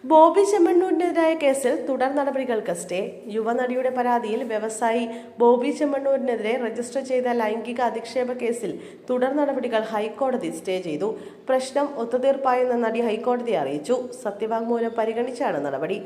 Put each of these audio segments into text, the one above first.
ബോബി ചെമ്മണ്ണൂരിനെതിരായ കേസിൽ തുടർ നടപടികൾക്ക് സ്റ്റേ. യുവനടിയുടെ പരാതിയിൽ വ്യവസായി ബോബി ചെമ്മണ്ണൂരിനെതിരെ രജിസ്റ്റർ ചെയ്ത ലൈംഗിക അധിക്ഷേപ കേസിൽ തുടർ നടപടികൾ ഹൈക്കോടതി സ്റ്റേ ചെയ്തു. പ്രശ്നം ഒത്തുതീർപ്പായെന്ന് നടി ഹൈക്കോടതിയെ അറിയിച്ചു. സത്യവാങ്മൂലം പരിഗണിച്ചാണ് നടപടി.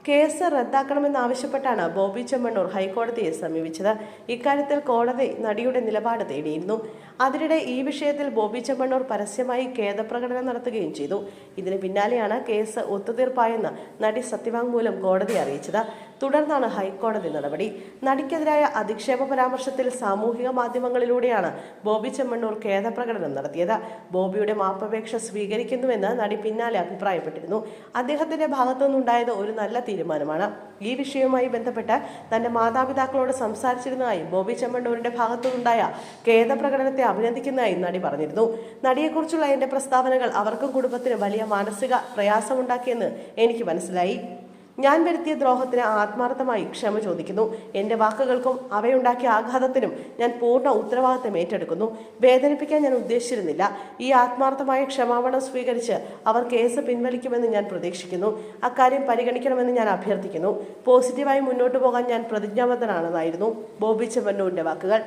കേസ് റദ്ദാക്കണമെന്നാവശ്യപ്പെട്ടാണ് ബോബി ചെമ്മണ്ണൂർ ഹൈക്കോടതിയെ സമീപിച്ചത്. ഇക്കാര്യത്തിൽ കോടതി നടിയുടെ നിലപാട് തേടിയിരുന്നു. അതിനിടെ ഈ വിഷയത്തിൽ ബോബി ചെമ്മണ്ണൂർ പരസ്യമായി ഖേദപ്രകടനം നടത്തുകയും ചെയ്തു. ഇതിന് പിന്നാലെയാണ് കേസ് ഒത്തുതീർപ്പായെന്ന് നടി സത്യവാങ്മൂലം കോടതിയെ അറിയിച്ചത്. തുടർന്നാണ് ഹൈക്കോടതി നടപടി. നടിക്കെതിരായ അധിക്ഷേപ പരാമർശത്തിൽ സാമൂഹിക മാധ്യമങ്ങളിലൂടെയാണ് ബോബി ചെമ്മണ്ണൂർ ഖേദപ്രകടനം നടത്തിയത്. ബോബിയുടെ മാപ്പപേക്ഷ സ്വീകരിക്കുന്നുവെന്ന് നടി പിന്നാലെ അഭിപ്രായപ്പെട്ടിരുന്നു. അദ്ദേഹത്തിന്റെ ഭാഗത്തുനിന്നുണ്ടായത് ഒരു നല്ല തീരുമാനമാണ്. ഈ വിഷയവുമായി ബന്ധപ്പെട്ട് തന്റെ മാതാപിതാക്കളോട് സംസാരിച്ചിരുന്നതായി ബോബി ചെമ്മണ്ണൂരിന്റെ ഭാഗത്തുനിന്നുണ്ടായ ഖേദപ്രകടനത്തെ അഭിനന്ദിക്കുന്നതായി നടി പറഞ്ഞിരുന്നു. നടിയെക്കുറിച്ചുള്ള എന്റെ പ്രസ്താവനകൾ അവർക്കും കുടുംബത്തിനും വലിയ മാനസിക പ്രയാസമുണ്ടാക്കിയെന്ന് എനിക്ക് മനസ്സിലായി. ഞാൻ വരുത്തിയ ദ്രോഹത്തിന് ആത്മാർത്ഥമായി ക്ഷമ ചോദിക്കുന്നു. എന്റെ വാക്കുകൾക്കും അവയുണ്ടാക്കിയ ആഘാതത്തിനും ഞാൻ പൂർണ്ണ ഉത്തരവാദിത്തം ഏറ്റെടുക്കുന്നു. വേദനിപ്പിക്കാൻ ഞാൻ ഉദ്ദേശിച്ചിരുന്നില്ല. ഈ ആത്മാർത്ഥമായ ക്ഷമാപണം സ്വീകരിച്ച് അവർ കേസ് പിൻവലിക്കുമെന്ന് ഞാൻ പ്രതീക്ഷിക്കുന്നു. അക്കാര്യം പരിഗണിക്കണമെന്ന് ഞാൻ അഭ്യർത്ഥിക്കുന്നു. പോസിറ്റീവായി മുന്നോട്ടു പോകാൻ ഞാൻ പ്രതിജ്ഞാബദ്ധനാണെന്നായിരുന്നു ബോബി ചെമ്മണ്ണൂരിന്റെ വാക്കുകൾ.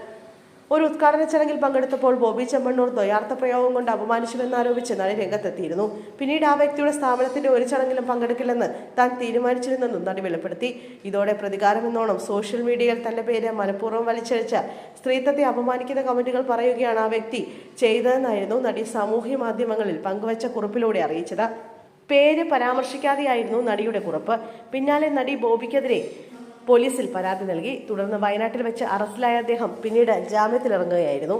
ഒരു ഉദ്ഘാടന ചടങ്ങിൽ പങ്കെടുത്തപ്പോൾ ബോബി ചെമ്മണ്ണൂർ ദ്വയാർത്ഥ പ്രയോഗം കൊണ്ട് അപമാനിച്ചുവെന്നാരോപിച്ച് നടി രംഗത്തെത്തിയിരുന്നു. പിന്നീട് ആ വ്യക്തിയുടെ സ്ഥാപനത്തിന്റെ ഒരു ചടങ്ങിലും പങ്കെടുക്കില്ലെന്ന് താൻ തീരുമാനിച്ചിരുന്നെന്നും നടി വെളിപ്പെടുത്തി. ഇതോടെ പ്രതികാരമെന്നോണം സോഷ്യൽ മീഡിയയിൽ തന്റെ പേര് മനഃപൂർവ്വം വലിച്ചഴിച്ച സ്ത്രീത്വത്തെ അപമാനിക്കുന്ന കമന്റുകൾ പറയുകയാണ് ആ വ്യക്തി ചെയ്തതെന്നായിരുന്നു നടി സാമൂഹ്യ മാധ്യമങ്ങളിൽ പങ്കുവച്ച കുറിപ്പിലൂടെ അറിയിച്ചത്. പേര് പരാമർശിക്കാതെയായിരുന്നു നടിയുടെ കുറിപ്പ്. പിന്നാലെ നടി ബോബിക്കെതിരെ പോലീസിൽ പരാതി നൽകി. തുടർന്ന് വയനാട്ടിൽ വെച്ച് അറസ്റ്റിലായ അദ്ദേഹം പിന്നീട് ജാമ്യത്തിലിറങ്ങുകയായിരുന്നു.